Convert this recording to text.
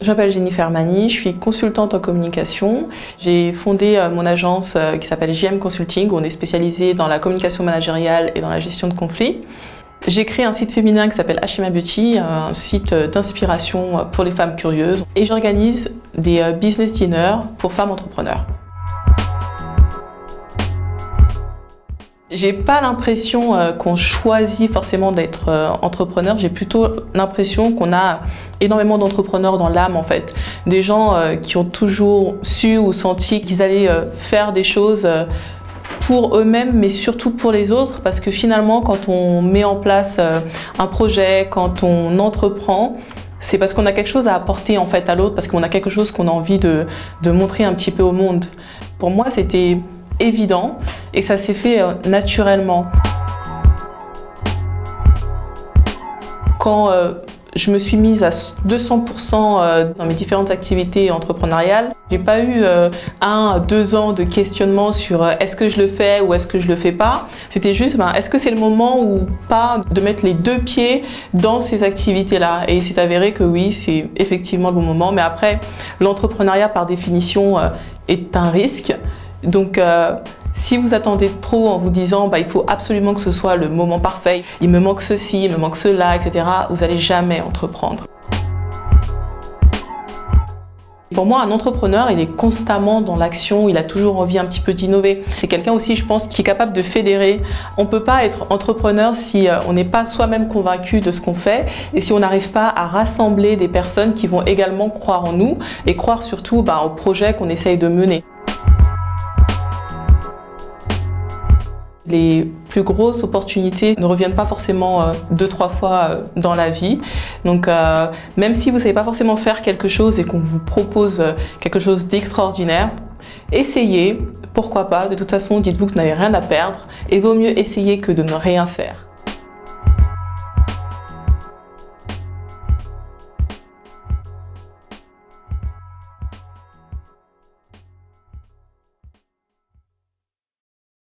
Je m'appelle Jennifer Mani, je suis consultante en communication. J'ai fondé mon agence qui s'appelle JM Consulting, où on est spécialisé dans la communication managériale et dans la gestion de conflits. J'ai créé un site féminin qui s'appelle Ashima Beauty, un site d'inspiration pour les femmes curieuses. Et j'organise des business dinners pour femmes entrepreneurs. J'ai pas l'impression qu'on choisit forcément d'être entrepreneur, j'ai plutôt l'impression qu'on a énormément d'entrepreneurs dans l'âme en fait. Des gens qui ont toujours su ou senti qu'ils allaient faire des choses pour eux-mêmes mais surtout pour les autres, parce que finalement quand on met en place un projet, quand on entreprend, c'est parce qu'on a quelque chose à apporter en fait à l'autre, parce qu'on a quelque chose qu'on a envie de montrer un petit peu au monde. Pour moi c'était évident et ça s'est fait naturellement. Quand je me suis mise à 200% dans mes différentes activités entrepreneuriales, j'ai pas eu 1 à 2 ans de questionnement sur est-ce que je le fais ou est-ce que je le fais pas. C'était juste est-ce que c'est le moment ou pas de mettre les 2 pieds dans ces activités-là. Et il s'est avéré que oui, c'est effectivement le bon moment. Mais après, l'entrepreneuriat par définition est un risque. Donc, si vous attendez trop en vous disant il faut absolument que ce soit le moment parfait, il me manque ceci, il me manque cela, etc., vous n'allez jamais entreprendre. Pour moi, un entrepreneur, il est constamment dans l'action, il a toujours envie un petit peu d'innover. C'est quelqu'un aussi, je pense, qui est capable de fédérer. On ne peut pas être entrepreneur si on n'est pas soi-même convaincu de ce qu'on fait et si on n'arrive pas à rassembler des personnes qui vont également croire en nous et croire surtout au projet qu'on essaye de mener. Les plus grosses opportunités ne reviennent pas forcément 2-3 fois dans la vie. Donc même si vous ne savez pas forcément faire quelque chose et qu'on vous propose quelque chose d'extraordinaire, essayez, pourquoi pas. De toute façon, dites-vous que vous n'avez rien à perdre et vaut mieux essayer que de ne rien faire.